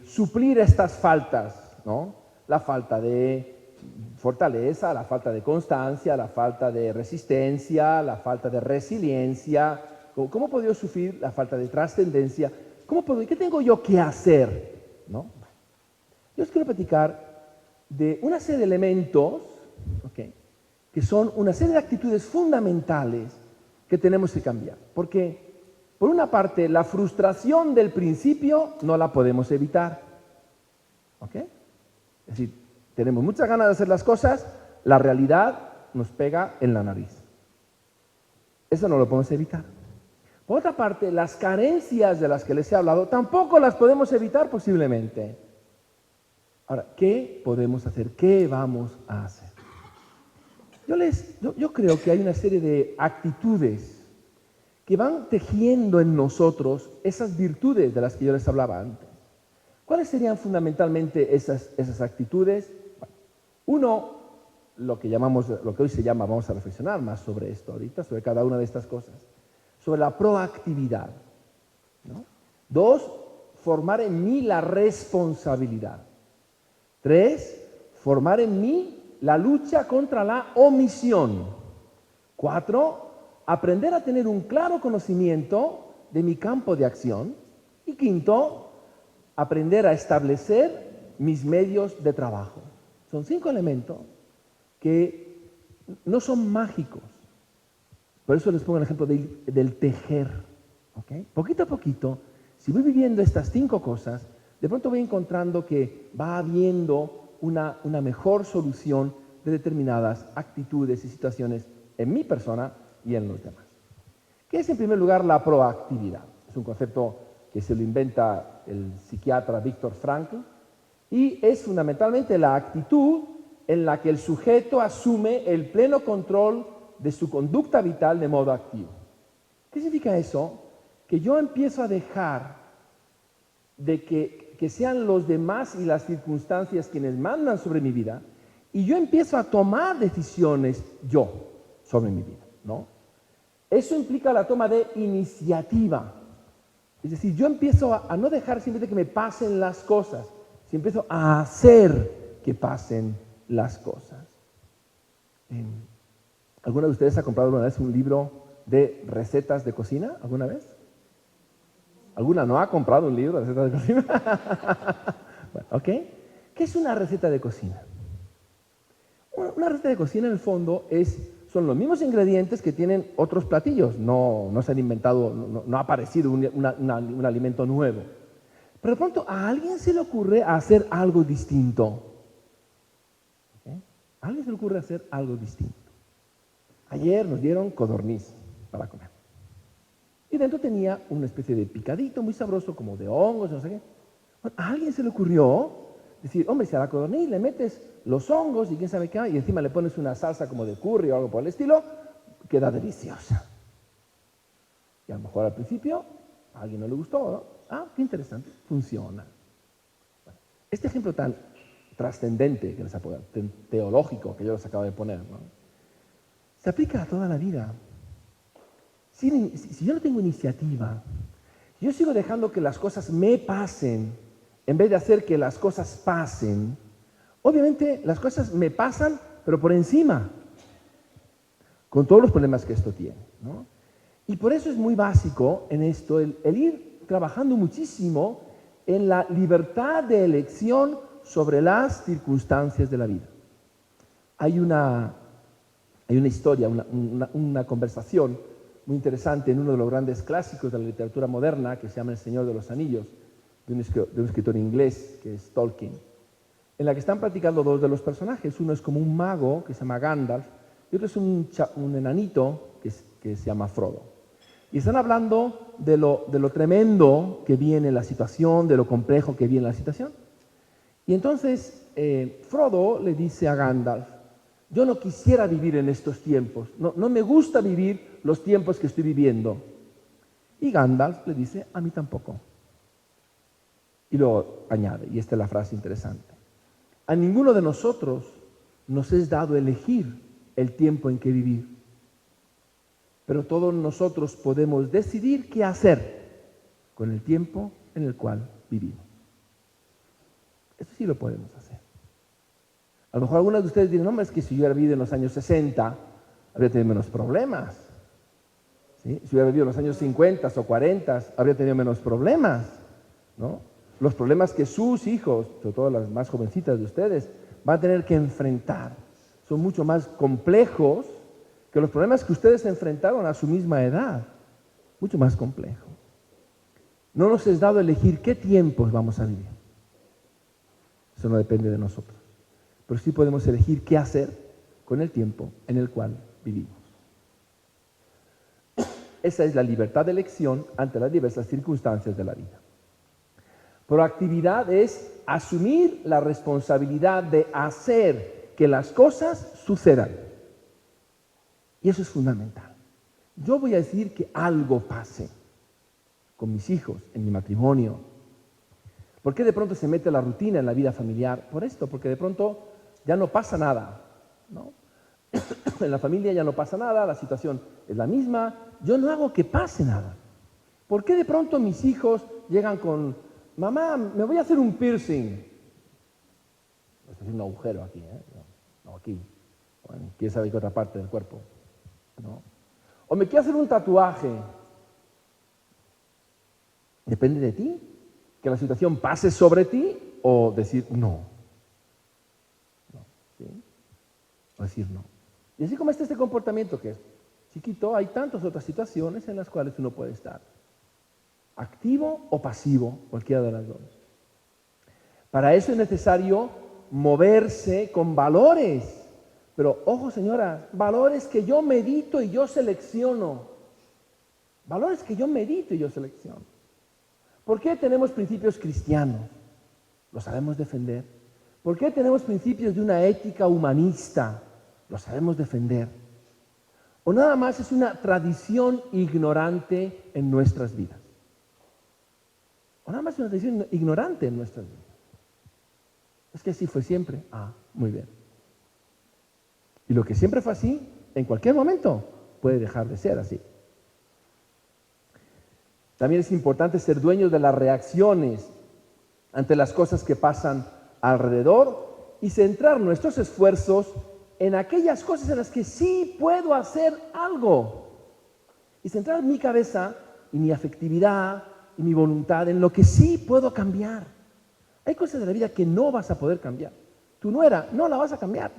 suplir estas faltas, ¿no? La falta de fortaleza, la falta de constancia, la falta de resistencia, la falta de resiliencia. ¿Cómo puedo yo suplir la falta de trascendencia? ¿Qué tengo yo que hacer? ¿No? Yo os quiero platicar de una serie de elementos, ¿okay?, que son una serie de actitudes fundamentales que tenemos que cambiar. Porque, por una parte, la frustración del principio no la podemos evitar. ¿Ok? Es decir, tenemos muchas ganas de hacer las cosas, la realidad nos pega en la nariz. Eso no lo podemos evitar. Por otra parte, las carencias de las que les he hablado tampoco las podemos evitar posiblemente. Ahora, ¿qué podemos hacer? ¿Qué vamos a hacer? Yo creo que hay una serie de actitudes que van tejiendo en nosotros esas virtudes de las que yo les hablaba antes. ¿Cuáles serían fundamentalmente esas actitudes? Bueno, uno, lo que hoy se llama, vamos a reflexionar más sobre esto ahorita, sobre cada una de estas cosas, sobre la proactividad, ¿no? Dos, formar en mí la responsabilidad. Tres, formar en mí la lucha contra la omisión. Cuatro, aprender a tener un claro conocimiento de mi campo de acción. Y quinto, aprender a establecer mis medios de trabajo. Son 5 elementos que no son mágicos. Por eso les pongo el ejemplo del tejer. ¿Okay? Poquito a poquito, si voy viviendo estas 5 cosas, de pronto voy encontrando que va habiendo una mejor solución de determinadas actitudes y situaciones en mi persona y en los demás. ¿Qué es en primer lugar la proactividad? Es un concepto que se lo inventa el psiquiatra Viktor Frankl y es fundamentalmente la actitud en la que el sujeto asume el pleno control de su conducta vital de modo activo. ¿Qué significa eso? Que yo empiezo a dejar de que sean los demás y las circunstancias quienes mandan sobre mi vida y yo empiezo a tomar decisiones yo sobre mi vida, ¿no? Eso implica la toma de iniciativa. Es decir, yo empiezo a no dejar simplemente que me pasen las cosas, sino empiezo a hacer que pasen las cosas. ¿Alguna de ustedes ha comprado alguna vez un libro de recetas de cocina? ¿Alguna vez? ¿Alguna no ha comprado un libro de recetas de cocina? Bueno, ¿ok? ¿Qué es una receta de cocina? Una receta de cocina, en el fondo, son los mismos ingredientes que tienen otros platillos. No se han inventado, no ha aparecido un alimento nuevo. Pero de pronto a alguien se le ocurre hacer algo distinto. ¿Okay? A alguien se le ocurre hacer algo distinto. Ayer nos dieron codorniz para comer. Y dentro tenía una especie de picadito muy sabroso, como de hongos, no sé qué. Bueno, a alguien se le ocurrió decir, hombre, si a la codorniz le metes los hongos y quién sabe qué, y encima le pones una salsa como de curry o algo por el estilo, queda deliciosa. Y a lo mejor al principio a alguien no le gustó, ¿no? Ah, qué interesante, funciona. Bueno, este ejemplo tan trascendente, que teológico que yo les acabo de poner, ¿no? Se aplica a toda la vida. Si yo no tengo iniciativa, yo sigo dejando que las cosas me pasen, en vez de hacer que las cosas pasen, obviamente las cosas me pasan, pero por encima, con todos los problemas que esto tiene, ¿no? Y por eso es muy básico en esto el ir trabajando muchísimo en la libertad de elección sobre las circunstancias de la vida. Hay una historia, una conversación muy interesante en uno de los grandes clásicos de la literatura moderna que se llama El Señor de los Anillos, de un escritor inglés que es Tolkien, en la que están platicando dos de los personajes. Uno es como un mago que se llama Gandalf y otro es un enanito que se llama Frodo. Y están hablando de lo tremendo que viene la situación, de lo complejo que viene la situación. Y entonces Frodo le dice a Gandalf, yo no quisiera vivir en estos tiempos, no me gusta vivir los tiempos que estoy viviendo. Y Gandalf le dice, a mí tampoco. Y luego añade, y esta es la frase interesante, a ninguno de nosotros nos es dado elegir el tiempo en que vivir, pero todos nosotros podemos decidir qué hacer con el tiempo en el cual vivimos. Eso sí lo podemos hacer. A lo mejor algunos de ustedes dirán, no, es que si yo hubiera vivido en los años 60, habría tenido menos problemas. ¿Sí? Si hubiera vivido en los años 50 o 40, habría tenido menos problemas, ¿no? Los problemas que sus hijos, sobre todo las más jovencitas de ustedes, van a tener que enfrentar son mucho más complejos que los problemas que ustedes enfrentaron a su misma edad. Mucho más complejo. No nos es dado elegir qué tiempos vamos a vivir. Eso no depende de nosotros. Pero sí podemos elegir qué hacer con el tiempo en el cual vivimos. Esa es la libertad de elección ante las diversas circunstancias de la vida. Proactividad es asumir la responsabilidad de hacer que las cosas sucedan. Y eso es fundamental. yo voy a decir que algo pase con mis hijos, en mi matrimonio. ¿Por qué de pronto se mete la rutina en la vida familiar? Por esto, porque de pronto ya no pasa nada, ¿no? En la familia ya no pasa nada, la situación es la misma, yo no hago que pase nada. ¿Por qué de pronto mis hijos llegan con, mamá, me voy a hacer un piercing? Estoy haciendo un agujero aquí, ¿eh? No, aquí. Bueno, quién sabe qué otra parte del cuerpo, ¿no? O me quiero hacer un tatuaje. Depende de ti, que la situación pase sobre ti o decir no. ¿Sí? O decir no. Y así como este comportamiento que es chiquito, hay tantas otras situaciones en las cuales uno puede estar activo o pasivo, cualquiera de las dos. Para eso es necesario moverse con valores. Pero ojo, señora, valores que yo medito y yo selecciono. Valores que yo medito y yo selecciono. ¿Por qué tenemos principios cristianos? ¿Los sabemos defender? ¿Por qué tenemos principios de una ética humanista? ¿Los sabemos defender? ¿O nada más es una tradición ignorante en nuestras vidas? ¿O nada más es una tradición ignorante en nuestras vidas? Es que así fue siempre. Ah, muy bien. Y lo que siempre fue así, en cualquier momento puede dejar de ser así. También es importante ser dueños de las reacciones ante las cosas que pasan alrededor y centrar nuestros esfuerzos en aquellas cosas en las que sí puedo hacer algo. Y centrar mi cabeza y mi afectividad y mi voluntad en lo que sí puedo cambiar. Hay cosas de la vida que no vas a poder cambiar. Tu nuera no la vas a cambiar,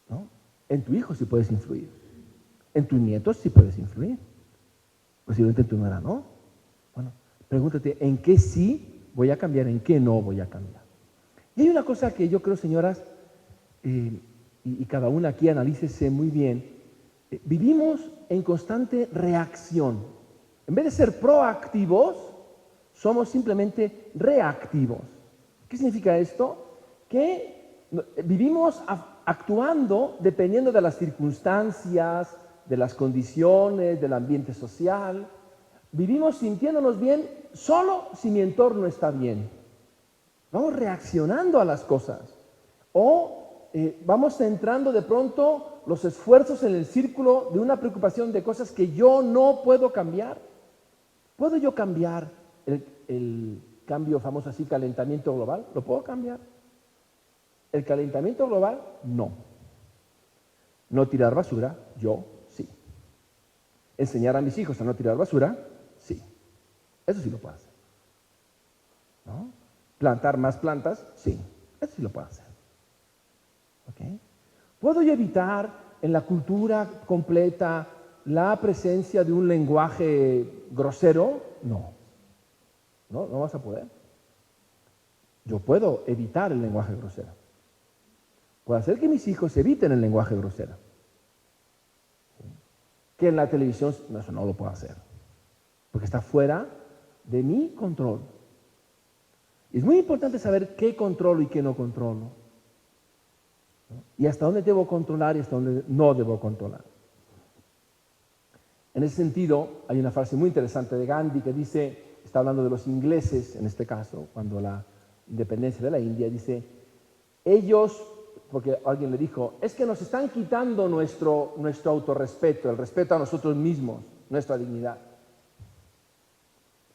¿no? En tu hijo sí puedes influir. En tus nietos sí puedes influir. Posiblemente en tu nuera no. Bueno, pregúntate, ¿en qué sí voy a cambiar? ¿En qué no voy a cambiar? Y hay una cosa que yo creo, señoras, y cada una aquí analícese muy bien. Vivimos en constante reacción. En vez de ser proactivos, somos simplemente reactivos. ¿Qué significa esto? Que vivimos actuando dependiendo de las circunstancias, de las condiciones, del ambiente social. Vivimos sintiéndonos bien solo si mi entorno está bien. Vamos reaccionando a las cosas. O vamos centrando de pronto los esfuerzos en el círculo de una preocupación de cosas que yo no puedo cambiar. ¿Puedo yo cambiar el cambio famoso así, calentamiento global? ¿Lo puedo cambiar? El calentamiento global, no. No tirar basura, yo sí. Enseñar a mis hijos a no tirar basura, sí. Eso sí lo puedo hacer, ¿no? Plantar más plantas, sí. Eso sí lo puedo hacer. ¿Okay? ¿Puedo yo evitar en la cultura completa la presencia de un lenguaje grosero? No. No vas a poder. Yo puedo evitar el lenguaje grosero. Puedo hacer que mis hijos eviten el lenguaje grosero. ¿Sí? Que en la televisión, no, eso no lo puedo hacer. Porque está fuera de mi control. Y es muy importante saber qué controlo y qué no controlo, ¿no? Y hasta dónde debo controlar y hasta dónde no debo controlar. En ese sentido, hay una frase muy interesante de Gandhi que dice, está hablando de los ingleses, en este caso, cuando la independencia de la India, dice, ellos, porque alguien le dijo, es que nos están quitando nuestro autorrespeto, el respeto a nosotros mismos, nuestra dignidad.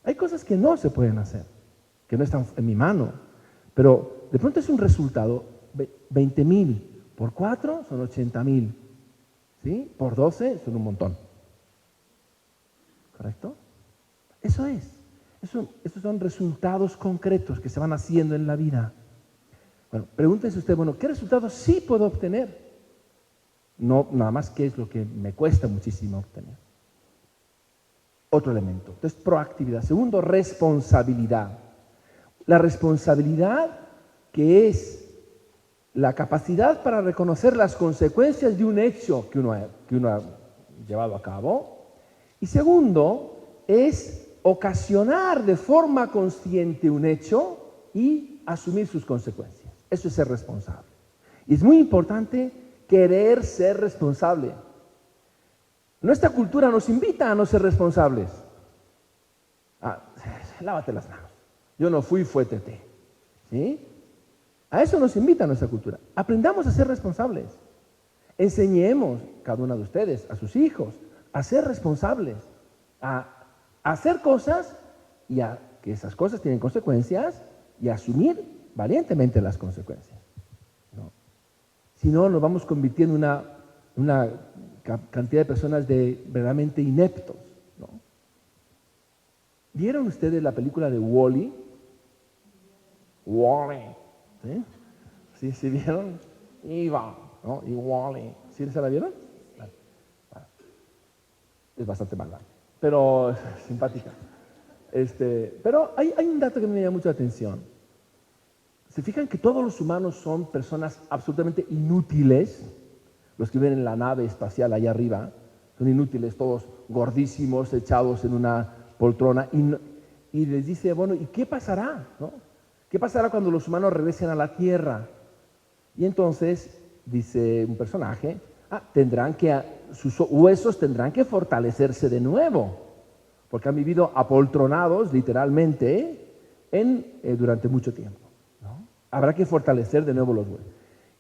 Hay cosas que no se pueden hacer, que no están en mi mano, pero de pronto es un resultado, 20,000 por 4 son 80,000, ¿sí? Por 12 son un montón. ¿Correcto? Eso es. Esos son resultados concretos que se van haciendo en la vida. Bueno, pregúntese usted, bueno, ¿qué resultados sí puedo obtener? No, nada más qué es lo que me cuesta muchísimo obtener. Otro elemento. Entonces, proactividad. Segundo, responsabilidad. La responsabilidad que es la capacidad para reconocer las consecuencias de un hecho que uno ha llevado a cabo. Y segundo, es ocasionar de forma consciente un hecho y asumir sus consecuencias. Eso es ser responsable. Y es muy importante querer ser responsable. Nuestra cultura nos invita a no ser responsables. Lávate las manos. Yo no fui, fue Tete. ¿Sí? A eso nos invita nuestra cultura. Aprendamos a ser responsables. Enseñemos, cada uno de ustedes, a sus hijos, a ser responsables, a hacer cosas y a que esas cosas tienen consecuencias y a asumir valientemente las consecuencias. ¿No? Si no, nos vamos convirtiendo en una cantidad de personas verdaderamente ineptos. ¿No? ¿Vieron ustedes la película de Wall-E? Wall-E. ¿Sí? ¿Sí vieron? Eva, ¿no? Y Wall-E. ¿Sí se la vieron? Bueno, es bastante mala, pero simpática. Pero hay un dato que me llama mucho la atención. ¿Se fijan que todos los humanos son personas absolutamente inútiles? Los que viven en la nave espacial allá arriba son inútiles, todos gordísimos, echados en una poltrona. Y les dice, bueno, ¿y qué pasará? ¿No? ¿Qué pasará cuando los humanos regresen a la Tierra? Y entonces, dice un personaje, sus huesos tendrán que fortalecerse de nuevo, porque han vivido apoltronados, literalmente, durante mucho tiempo. ¿No? Habrá que fortalecer de nuevo los huesos.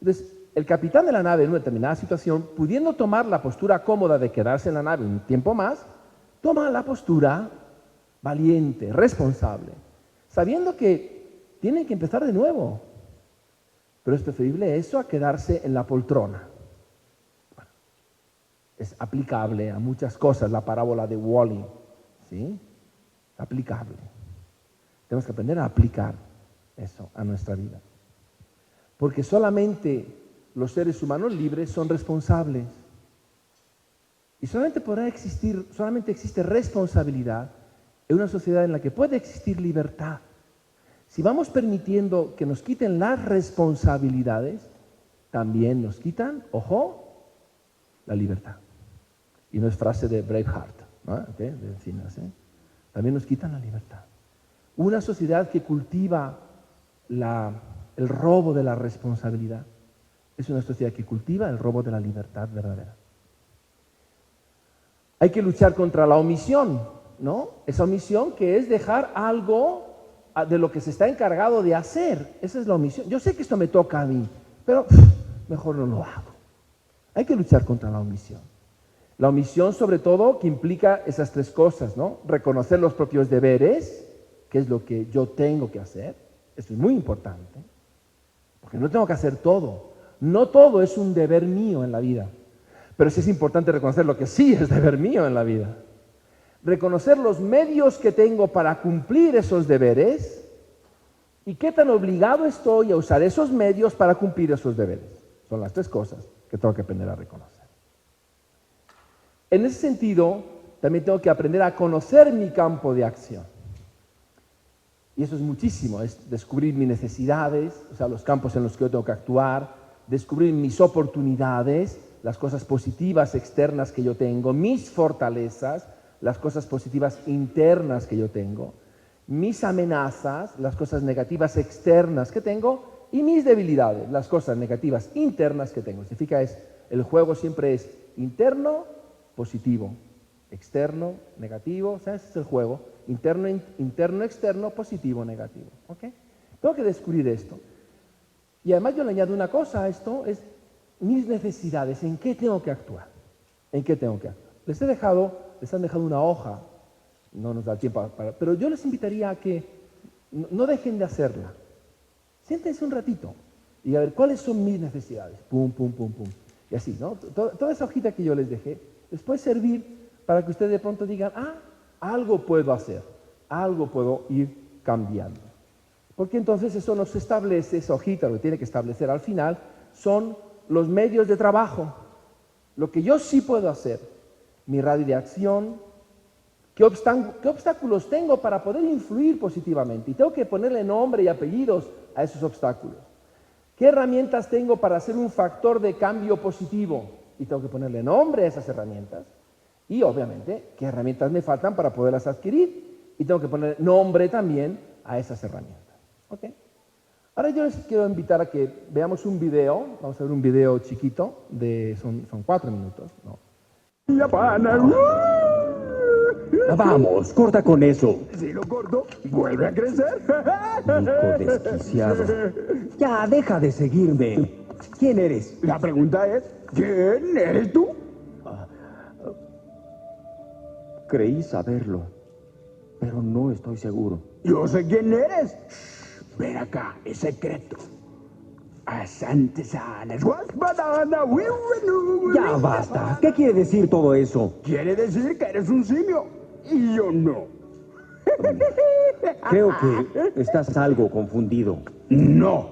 Entonces, el capitán de la nave, en una determinada situación, pudiendo tomar la postura cómoda de quedarse en la nave un tiempo más, toma la postura valiente, responsable, sabiendo que tienen que empezar de nuevo. Pero es preferible eso a quedarse en la poltrona. Bueno, es aplicable a muchas cosas la parábola de Wall-E. ¿Sí? Aplicable. Tenemos que aprender a aplicar eso a nuestra vida. Porque solamente los seres humanos libres son responsables. Y solamente existe responsabilidad en una sociedad en la que puede existir libertad. Si vamos permitiendo que nos quiten las responsabilidades, también nos quitan, ojo, la libertad. Y no es frase de Braveheart, ¿no? ¿Okay? De encinas, ¿eh? También nos quitan la libertad. Una sociedad que cultiva el robo de la responsabilidad es una sociedad que cultiva el robo de la libertad verdadera. Hay que luchar contra la omisión, ¿no? Esa omisión que es dejar algo de lo que se está encargado de hacer. Esa es la omisión. Yo sé que esto me toca a mí, pero mejor no lo hago. Hay que luchar contra la omisión. La omisión, sobre todo, que implica esas tres cosas, ¿no? Reconocer los propios deberes, que es lo que yo tengo que hacer. Esto es muy importante, porque no tengo que hacer todo. No todo es un deber mío en la vida, pero sí es importante reconocer lo que sí es deber mío en la vida. Reconocer los medios que tengo para cumplir esos deberes y qué tan obligado estoy a usar esos medios para cumplir esos deberes. Son las tres cosas que tengo que aprender a reconocer. En ese sentido, también tengo que aprender a conocer mi campo de acción. Y eso es muchísimo, es descubrir mis necesidades, o sea, los campos en los que yo tengo que actuar, descubrir mis oportunidades, las cosas positivas externas que yo tengo, mis fortalezas, las cosas positivas internas que yo tengo, mis amenazas, las cosas negativas externas que tengo, y mis debilidades, las cosas negativas internas que tengo. Significa el juego siempre es interno, positivo, externo, negativo, o sea, ese es el juego, interno, externo, positivo, negativo. ¿Okay? Tengo que descubrir esto. Y además yo le añado una cosa a esto, es mis necesidades, ¿en qué tengo que actuar? ¿En qué tengo que actuar? Les han dejado una hoja, no nos da tiempo pero yo les invitaría a que no dejen de hacerla. Siéntense un ratito y a ver cuáles son mis necesidades. Pum, pum, pum, pum. Y así, ¿no? Toda esa hojita que yo les dejé les puede servir para que ustedes de pronto digan, algo puedo hacer, algo puedo ir cambiando. Porque entonces eso nos establece, esa hojita, lo que tiene que establecer al final, son los medios de trabajo. Lo que yo sí puedo hacer, mi radio de acción, qué obstáculos tengo para poder influir positivamente. Y tengo que ponerle nombre y apellidos a esos obstáculos. ¿Qué herramientas tengo para ser un factor de cambio positivo? Y tengo que ponerle nombre a esas herramientas. Y obviamente, ¿qué herramientas me faltan para poderlas adquirir? Y tengo que poner nombre también a esas herramientas. ¿Ok? Ahora yo les quiero invitar a que veamos un video. Vamos a ver un video chiquito, son 4 minutos, ¿no? Ya pana. Vamos, corta con eso. Si lo corto, vuelve a crecer. Nico desquiciado. Ya, deja de seguirme. ¿Quién eres? La pregunta es, ¿quién eres tú? Creí saberlo, pero no estoy seguro. Yo sé quién eres. Shh, ven acá, es secreto. Asante sanas, guaspadana, Ya basta. ¿Qué quiere decir todo eso? Quiere decir que eres un simio. Y yo no. Creo que estás algo confundido. No.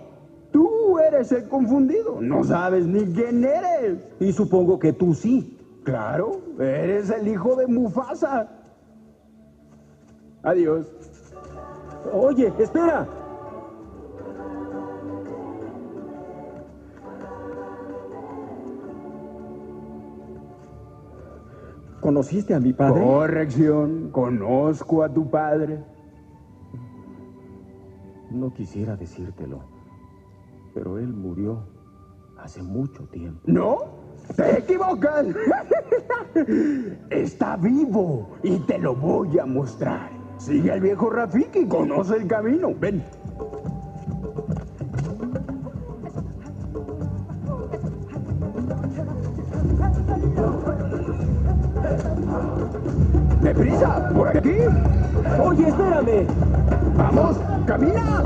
Tú eres el confundido. No sabes ni quién eres. Y supongo que tú sí. Claro, eres el hijo de Mufasa. Adiós. Oye, espera. ¿Conociste a mi padre? Corrección, conozco a tu padre. No quisiera decírtelo, pero él murió hace mucho tiempo. ¿No? ¡Te equivocas! Está vivo y te lo voy a mostrar. Sigue al viejo Rafiki, conoce el camino. Ven. ¡Deprisa! ¡Por aquí! Oye, espérame. ¡Vamos! ¡Camina!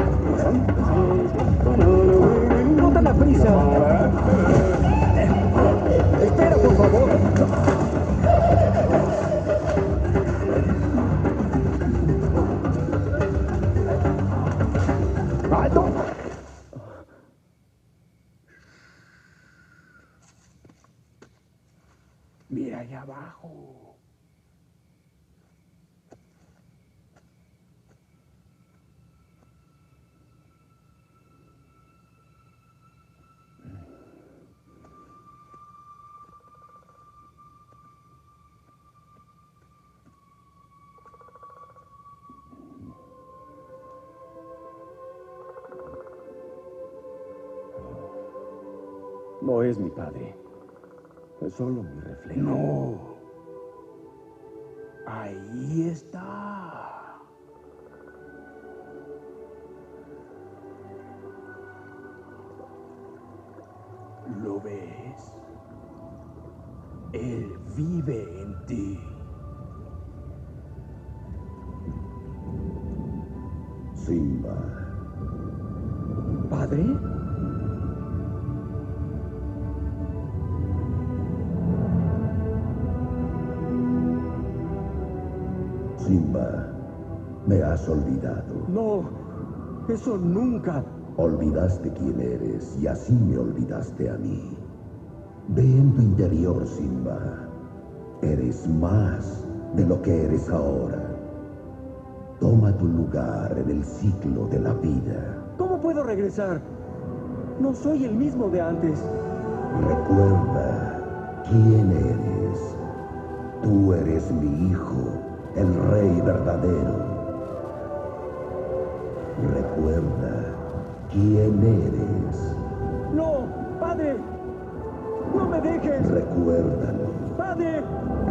No tan a prisa. Espera, por favor. ¡Alto! Mira allá abajo. No es mi padre. Es solo mi reflejo. No. Ahí está. ¿Lo ves? Él vive en ti. Simba, ¿Padre? Simba, me has olvidado. No, eso nunca. Olvidaste quién eres y así me olvidaste a mí. Ve en tu interior, Simba. Eres más de lo que eres ahora. Toma tu lugar en el ciclo de la vida. ¿Cómo puedo regresar? No soy el mismo de antes. Recuerda quién eres. Tú eres mi hijo, el rey verdadero. Recuerda quién eres. No, padre. No me dejes. Recuérdalo. Padre,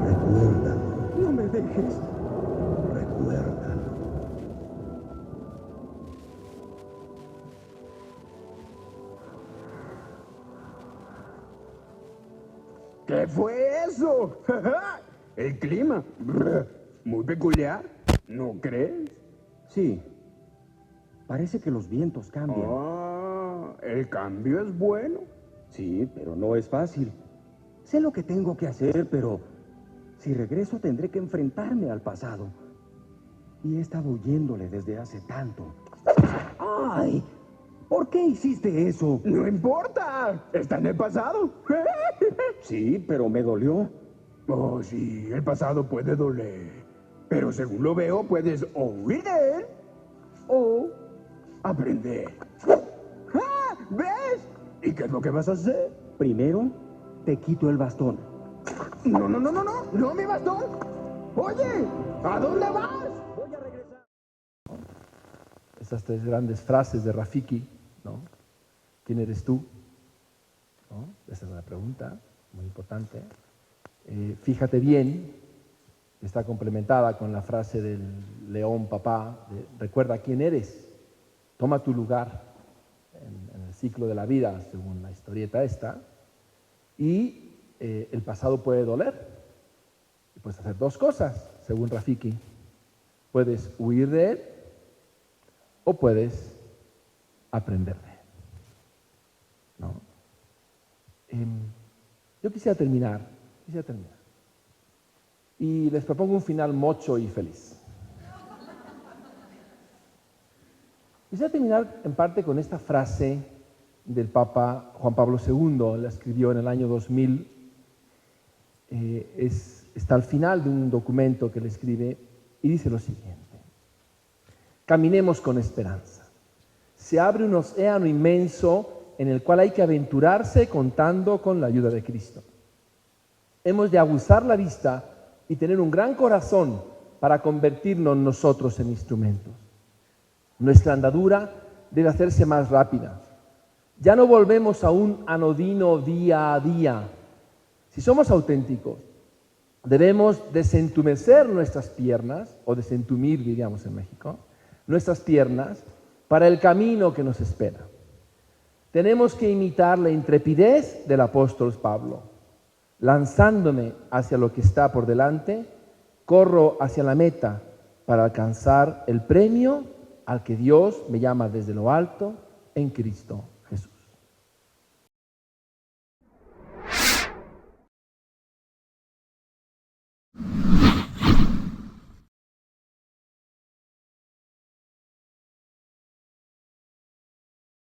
Recuérdalo. no me dejes. Recuérdalo. ¿Qué fue eso? El clima. Muy peculiar. ¿No crees? Sí. Parece que los vientos cambian. Ah, el cambio es bueno. Sí, pero no es fácil. Sé lo que tengo que hacer, pero si regreso tendré que enfrentarme al pasado. Y he estado huyéndole desde hace tanto. ¡Ay! ¿Por qué hiciste eso? No importa. Está en el pasado. Sí, pero me dolió. Oh, sí, el pasado puede doler. Pero según lo veo, puedes o huir de él o aprender. ¡Ah! ¿Ves? ¿Y qué es lo que vas a hacer? Primero, te quito el bastón. No, no, no, no, no. No, mi bastón. Oye, ¿a dónde vas? Voy a regresar. Esas tres grandes frases de Rafiki, ¿no? ¿Quién eres tú? ¿No? Esa es una pregunta muy importante. Fíjate bien, está complementada con la frase del león papá, recuerda quién eres, toma tu lugar en el ciclo de la vida, según la historieta esta, y el pasado puede doler. Y puedes hacer dos cosas, según Rafiki. Puedes huir de él o puedes aprender de él. ¿No? Yo quisiera terminar. Y les propongo un final mocho y feliz. Quisiera terminar en parte con esta frase del Papa Juan Pablo II, la escribió en el año 2000. Está al final de un documento que le escribe y dice lo siguiente: caminemos con esperanza. Se abre un océano inmenso en el cual hay que aventurarse contando con la ayuda de Cristo. Hemos de aguzar la vista y tener un gran corazón para convertirnos nosotros en instrumentos. Nuestra andadura debe hacerse más rápida. Ya no volvemos a un anodino día a día. Si somos auténticos, debemos desentumecer nuestras piernas, o desentumir, diríamos en México, nuestras piernas para el camino que nos espera. Tenemos que imitar la intrepidez del apóstol Pablo. Lanzándome hacia lo que está por delante, corro hacia la meta para alcanzar el premio al que Dios me llama desde lo alto en Cristo